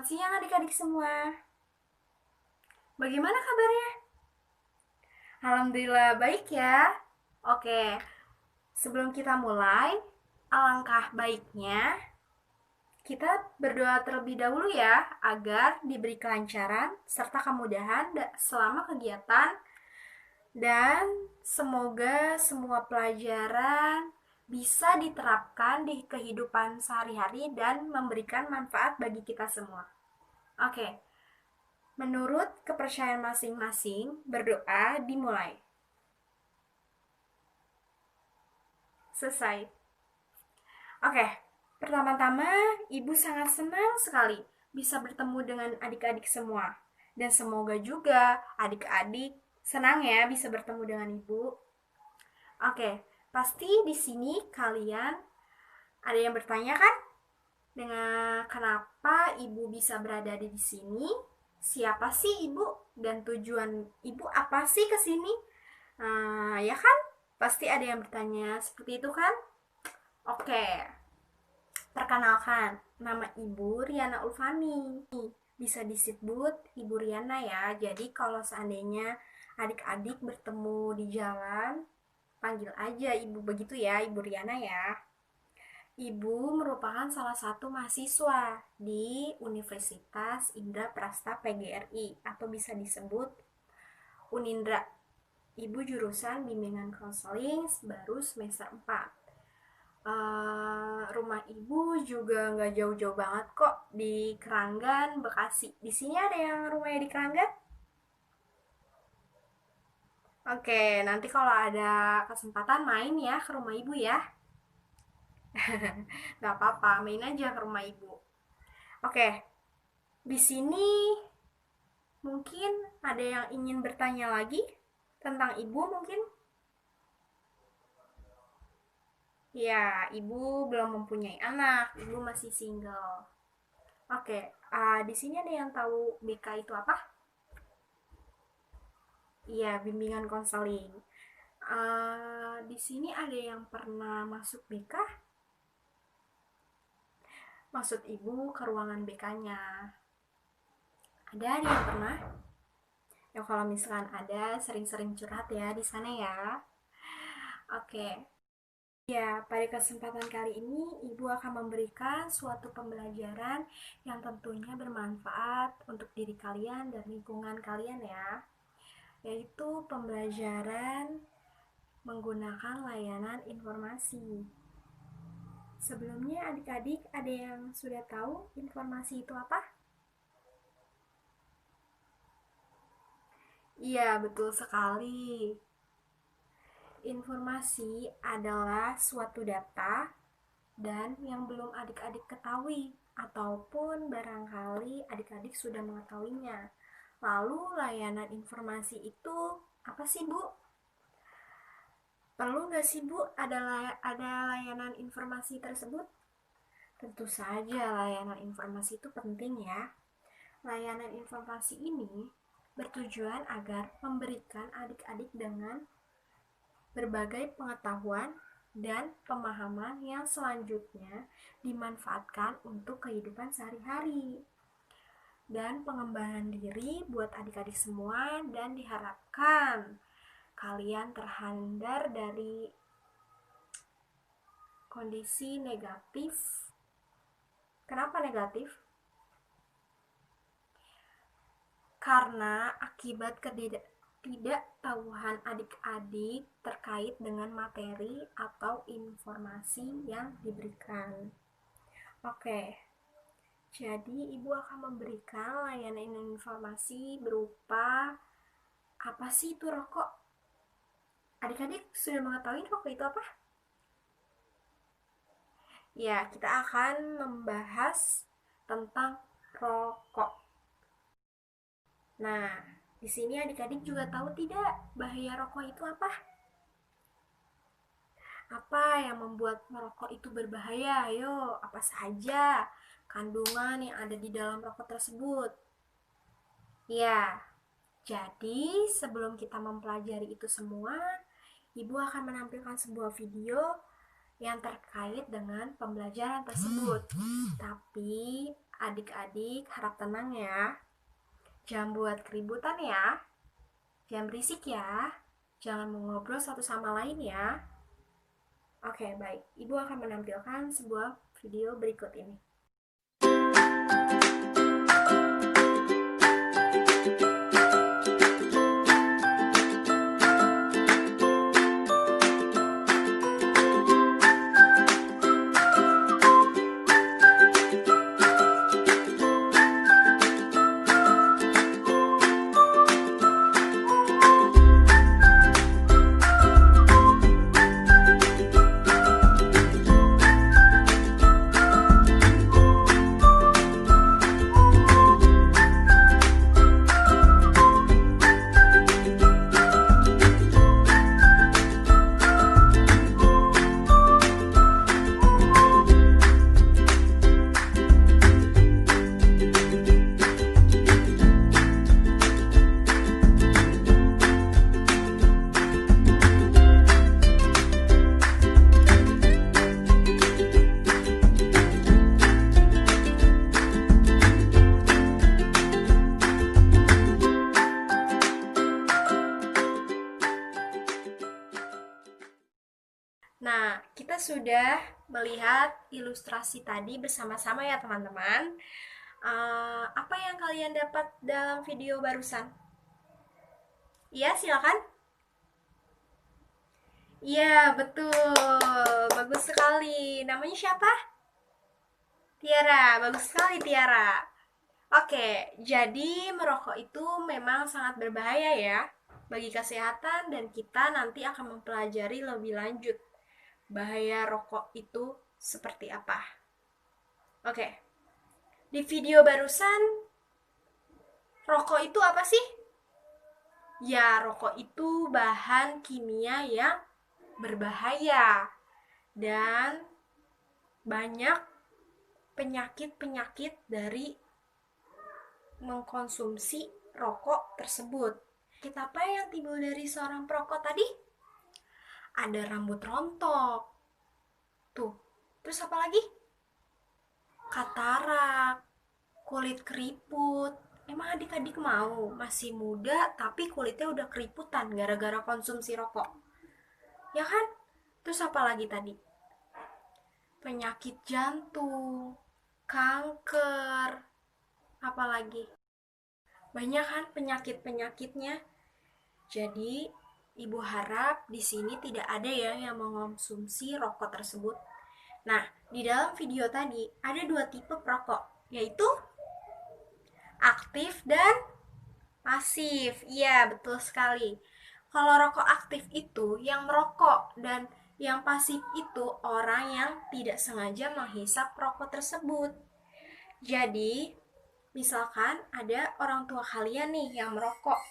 siang adik-adik semua. Bagaimana kabarnya? Alhamdulillah baik ya. Oke, sebelum kita mulai, alangkah baiknya kita berdoa terlebih dahulu ya, agar diberi kelancaran serta kemudahan selama kegiatan, dan semoga semua pelajaran bisa diterapkan di kehidupan sehari-hari dan memberikan manfaat bagi kita semua. Oke, menurut kepercayaan masing-masing, berdoa dimulai. Selesai. Oke, pertama-tama Ibu sangat senang sekali bisa bertemu dengan adik-adik semua. Dan semoga juga adik-adik senang ya bisa bertemu dengan Ibu. Oke, pasti di sini kalian ada yang bertanya kan? Dengan kenapa Ibu bisa berada di sini? Siapa sih Ibu? Dan tujuan Ibu apa sih ke sini? Ya kan? Pasti ada yang bertanya seperti itu kan? Oke, perkenalkan, nama Ibu Riana Ulfani. Bisa disebut Ibu Riana ya. Jadi kalau seandainya adik-adik bertemu di jalan, panggil aja Ibu begitu ya, Ibu Riana ya. Ibu merupakan salah satu mahasiswa di Universitas Indra Prasta PGRI atau bisa disebut Unindra. Ibu jurusan bimbingan konseling baru semester 4. Rumah ibu juga nggak jauh-jauh banget kok, di Keranggan, Bekasi. Di sini ada yang rumahnya di Keranggan? Oke, nanti kalau ada kesempatan main ya ke rumah ibu ya. Nggak apa-apa, main aja ke rumah ibu. Oke, di sini mungkin ada yang ingin bertanya lagi tentang ibu mungkin? Ya, ibu belum mempunyai anak, ibu masih single. Oke, di sini ada yang tahu BK itu apa? Iya, bimbingan konseling. Di sini ada yang pernah masuk BK? Maksud ibu ke ruangan BK-nya. Ada yang pernah? Ya kalau misalkan ada, sering-sering curhat ya di sana ya. Oke. Ya, pada kesempatan kali ini Ibu akan memberikan suatu pembelajaran yang tentunya bermanfaat untuk diri kalian dan lingkungan kalian ya, yaitu pembelajaran menggunakan layanan informasi. Sebelumnya adik-adik ada yang sudah tahu informasi itu apa? Iya, betul sekali. Informasi adalah suatu data dan yang belum adik-adik ketahui ataupun barangkali adik-adik sudah mengetahuinya. Lalu layanan informasi itu apa sih Bu? Perlu nggak sih Bu ada layanan informasi tersebut? Tentu saja layanan informasi itu penting ya. Layanan informasi ini bertujuan agar memberikan adik-adik dengan berbagai pengetahuan dan pemahaman yang selanjutnya dimanfaatkan untuk kehidupan sehari-hari dan pengembangan diri buat adik-adik semua, dan diharapkan kalian terhindar dari kondisi negatif. Kenapa negatif? Karena akibat ketidaktahuan adik-adik terkait dengan materi atau informasi yang diberikan. Oke, jadi Ibu akan memberikan layanan informasi berupa apa sih itu rokok? Adik-adik sudah mengetahui rokok itu apa? Ya, kita akan membahas tentang rokok. Nah, di sini adik-adik juga tahu tidak bahaya rokok itu apa? Apa yang membuat merokok itu berbahaya? Ayo, apa saja kandungan yang ada di dalam rokok tersebut? Ya, jadi sebelum kita mempelajari itu semua, Ibu akan menampilkan sebuah video yang terkait dengan pembelajaran tersebut. Tapi Adik-adik harap tenang ya. Jangan buat keributan ya. Jangan berisik ya. Jangan mengobrol satu sama lain ya. Oke, baik. Ibu akan menampilkan sebuah video berikut ini. Nah, kita sudah melihat ilustrasi tadi bersama-sama ya teman-teman. Apa yang kalian dapat dalam video barusan? Iya, silakan. Iya, betul. Bagus sekali. Namanya siapa? Tiara. Bagus sekali, Tiara. Oke, jadi merokok itu memang sangat berbahaya ya bagi kesehatan, dan kita nanti akan mempelajari lebih lanjut bahaya rokok itu seperti apa. Oke, di video barusan, rokok itu apa sih? Ya, rokok itu bahan kimia yang berbahaya dan banyak penyakit-penyakit dari mengkonsumsi rokok tersebut. Kita apa yang timbul dari seorang perokok tadi? Ada rambut rontok. Tuh. Terus apa lagi? Katarak, kulit keriput. Emang adik-adik mau masih muda tapi kulitnya udah keriputan gara-gara konsumsi rokok? Ya kan? Terus apa lagi tadi? Penyakit jantung, kanker, apa lagi? Banyak kan penyakit-penyakitnya. Jadi, Ibu harap di sini tidak ada ya yang mengonsumsi rokok tersebut. Nah, di dalam video tadi ada 2 tipe perokok, yaitu aktif dan pasif. Iya, betul sekali. Kalau rokok aktif itu yang merokok, dan yang pasif itu orang yang tidak sengaja menghisap rokok tersebut. Jadi, misalkan ada orang tua kalian nih yang merokok,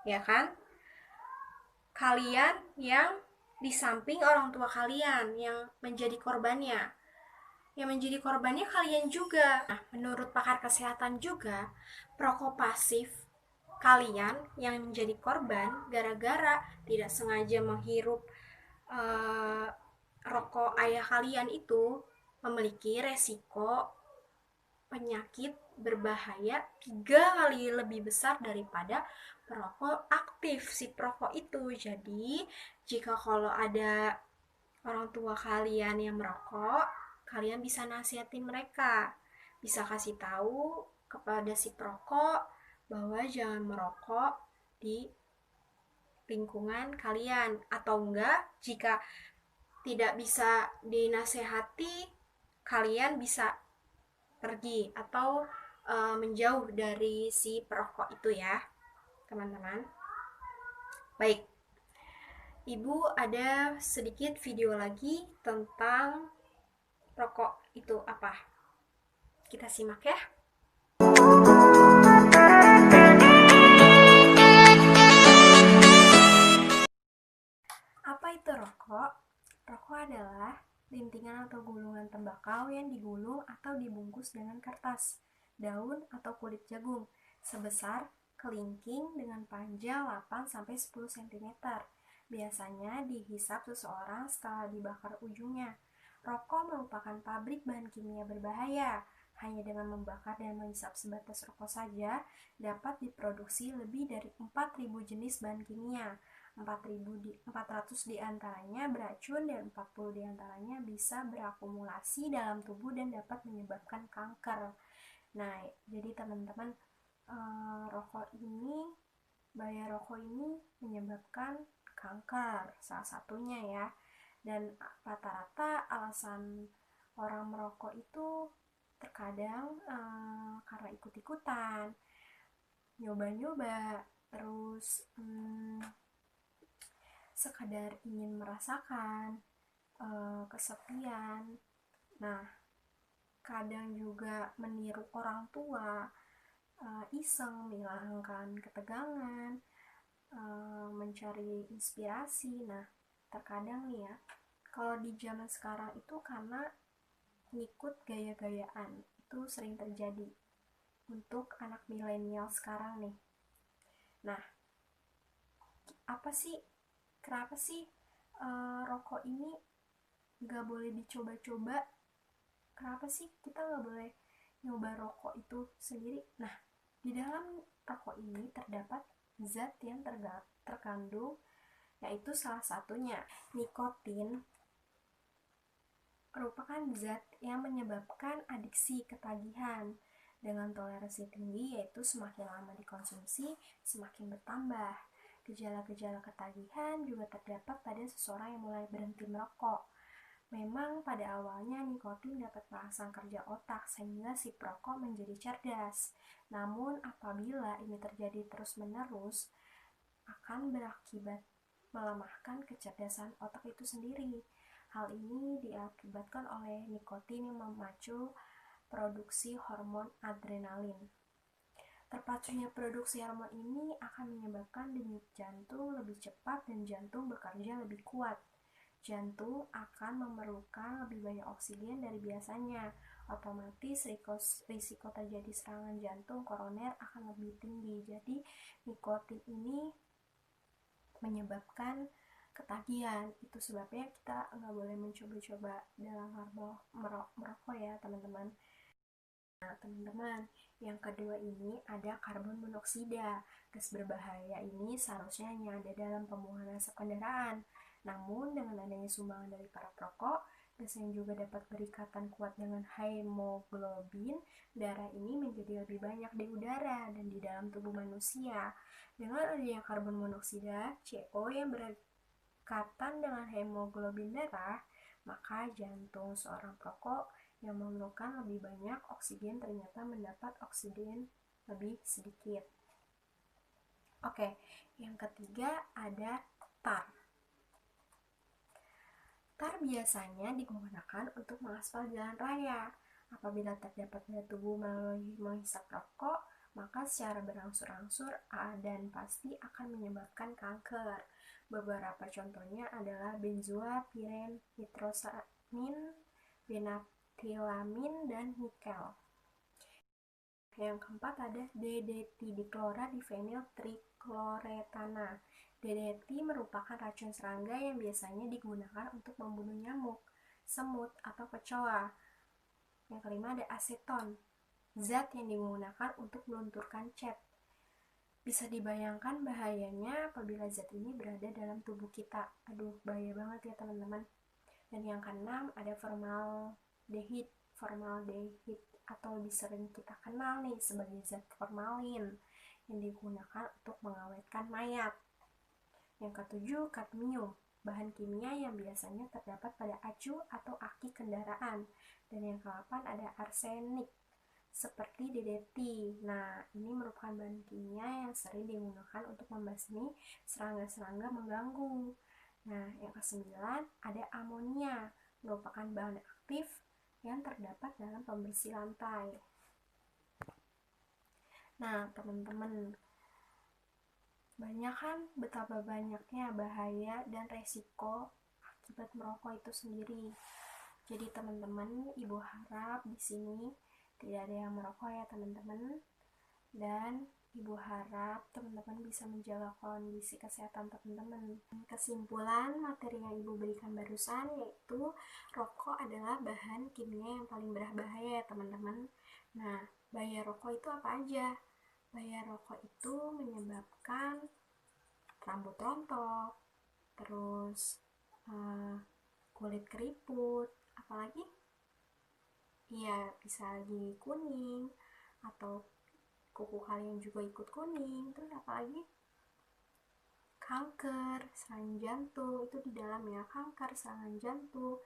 ya kan? Kalian yang di samping orang tua kalian yang menjadi korbannya. Yang menjadi korbannya kalian juga. Nah, menurut pakar kesehatan juga, perokok pasif kalian yang menjadi korban gara-gara tidak sengaja menghirup rokok ayah kalian itu memiliki resiko penyakit berbahaya 3 kali lebih besar daripada perokok aktif si perokok itu. Jadi, jika kalau ada orang tua kalian yang merokok, kalian bisa nasihatin mereka. Bisa kasih tahu kepada si perokok bahwa jangan merokok di lingkungan kalian, atau enggak jika tidak bisa dinasehati, kalian bisa pergi atau menjauh dari si perokok itu ya, teman-teman. Baik, Ibu ada sedikit video lagi tentang rokok itu apa. Kita simak ya. Apa itu rokok? Rokok adalah lintingan atau gulungan tembakau yang digulung atau dibungkus dengan kertas, daun atau kulit jagung sebesar kelingking dengan panjang 8-10 cm. Biasanya dihisap seseorang setelah dibakar ujungnya. Rokok merupakan pabrik bahan kimia berbahaya. Hanya dengan membakar dan menghisap sebatas rokok saja dapat diproduksi lebih dari 4.000 jenis bahan kimia. 400 diantaranya beracun dan 40 diantaranya bisa berakumulasi dalam tubuh dan dapat menyebabkan kanker. Nah, jadi teman-teman, bahaya rokok ini menyebabkan kanker salah satunya ya. Dan rata-rata alasan orang merokok itu terkadang karena ikut-ikutan, nyoba-nyoba, terus sekadar ingin merasakan kesepian. Nah, kadang juga meniru orang tua, iseng menghilangkan ketegangan, mencari inspirasi. Nah, terkadang nih ya, kalau di zaman sekarang itu karena ngikut gaya-gayaan, itu sering terjadi untuk anak milenial sekarang nih. Nah, kenapa sih rokok ini gak boleh dicoba-coba? Kenapa sih kita gak boleh nyoba rokok itu sendiri? Nah, di dalam rokok ini terdapat zat yang terkandung, yaitu salah satunya nikotin, merupakan zat yang menyebabkan adiksi ketagihan dengan toleransi tinggi, yaitu semakin lama dikonsumsi semakin bertambah. Gejala-gejala ketagihan juga terdapat pada seseorang yang mulai berhenti merokok. Memang pada awalnya nikotin dapat merangsang kerja otak sehingga si perokok menjadi cerdas. Namun apabila ini terjadi terus-menerus, akan berakibat melemahkan kecerdasan otak itu sendiri. Hal ini diakibatkan oleh nikotin yang memacu produksi hormon adrenalin. Terpacunya produksi hormon ini akan menyebabkan denyut jantung lebih cepat dan jantung bekerja lebih kuat. Jantung akan memerlukan lebih banyak oksigen dari biasanya. Otomatis risiko terjadi serangan jantung koroner akan lebih tinggi. Jadi nikotin ini menyebabkan ketagihan. Itu sebabnya kita nggak boleh mencoba-coba dalam hal merokok ya teman-teman. Nah teman-teman, yang kedua ini ada karbon monoksida. Gas berbahaya ini seharusnya hanya ada dalam pembuangan asap kendaraan. Namun dengan adanya sumbangan dari para perokok, gas yang juga dapat berikatan kuat dengan hemoglobin darah ini menjadi lebih banyak di udara dan di dalam tubuh manusia. Dengan adanya karbon monoksida, CO yang berikatan dengan hemoglobin darah, maka jantung seorang perokok yang memerlukan lebih banyak oksigen ternyata mendapat oksigen lebih sedikit. Oke, yang ketiga ada tar. Tar biasanya digunakan untuk mengaspal jalan raya. Apabila terdapat pada tubuh melalui menghisap rokok, maka secara berangsur-angsur dan pasti akan menyebabkan kanker. Beberapa contohnya adalah benzoapiren, nitrosamin, benatilamin, dan nikel. Yang keempat ada DDT, diklorodifenyl trikloretana. DDT merupakan racun serangga yang biasanya digunakan untuk membunuh nyamuk, semut, atau kecoa. Yang kelima ada aseton, zat yang digunakan untuk melunturkan cat. Bisa dibayangkan bahayanya apabila zat ini berada dalam tubuh kita. Aduh, bahaya banget ya teman-teman. Dan yang keenam ada formaldehid. Formaldehid atau lebih sering kita kenal nih sebagai zat formalin yang digunakan untuk mengawetkan mayat. Yang ketujuh, kadmium, bahan kimia yang biasanya terdapat pada acu atau aki kendaraan. Dan yang ke-8 ada arsenik, seperti DDT. Nah, ini merupakan bahan kimia yang sering digunakan untuk membasmi serangga-serangga mengganggu. Nah, yang ke-9 ada amonia, merupakan bahan aktif yang terdapat dalam pembersih lantai. Nah, teman-teman, betapa banyaknya bahaya dan resiko akibat merokok itu sendiri. Jadi teman-teman, ibu harap di sini tidak ada yang merokok ya teman-teman. Dan Ibu harap teman-teman bisa menjaga kondisi kesehatan teman-teman. Kesimpulan materi yang Ibu berikan barusan yaitu rokok adalah bahan kimia yang paling berbahaya ya teman-teman. Nah, bahaya rokok itu apa aja? Bahaya rokok itu menyebabkan rambut rontok, terus kulit keriput, apalagi? Iya, bisa gigi kuning, atau kuku kalian juga ikut kuning. Terus apalagi? Kanker, serangan jantung, itu di dalam ya, kanker, serangan jantung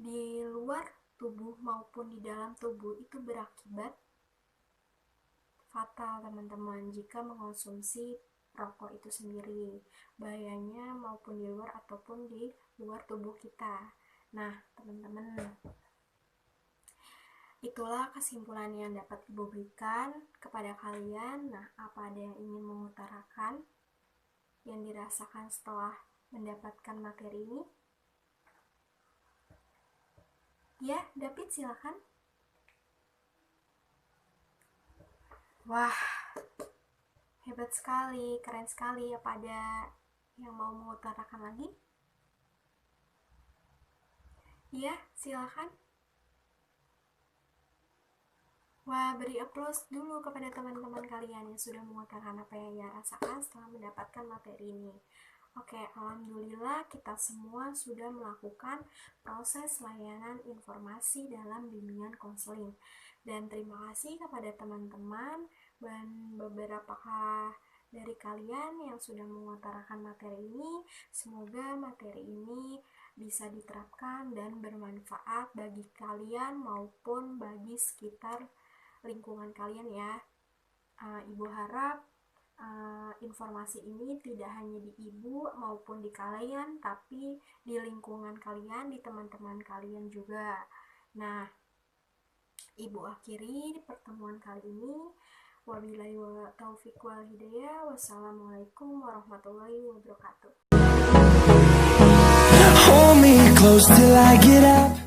di luar tubuh maupun di dalam tubuh itu berakibat fatal teman-teman jika mengonsumsi rokok itu sendiri, bahayanya maupun di luar ataupun di luar tubuh kita. Nah teman-teman, itulah kesimpulan yang dapat Ibu berikan kepada kalian. Nah, apa ada yang ingin mengutarakan yang dirasakan setelah mendapatkan materi ini? Ya, David silakan. Wah, hebat sekali, keren sekali. Apa ada yang mau mengutarakan lagi? Ya, silakan. Wah, beri aplaus dulu kepada teman-teman kalian yang sudah mengutarakan apa yang ia rasakan setelah mendapatkan materi ini. Oke, alhamdulillah kita semua sudah melakukan proses layanan informasi dalam bimbingan konseling. Dan terima kasih kepada teman-teman dan beberapa dari kalian yang sudah mengutarakan materi ini. Semoga materi ini bisa diterapkan dan bermanfaat bagi kalian maupun bagi sekitar lingkungan kalian ya. Ibu harap informasi ini tidak hanya di Ibu maupun di kalian, tapi di lingkungan kalian, di teman-teman kalian juga. Nah, Ibu akhiri pertemuan kali ini. Wabillahi taufiq wal hidayah. Wassalamualaikum warahmatullahi wabarakatuh. Hold me close till I get up.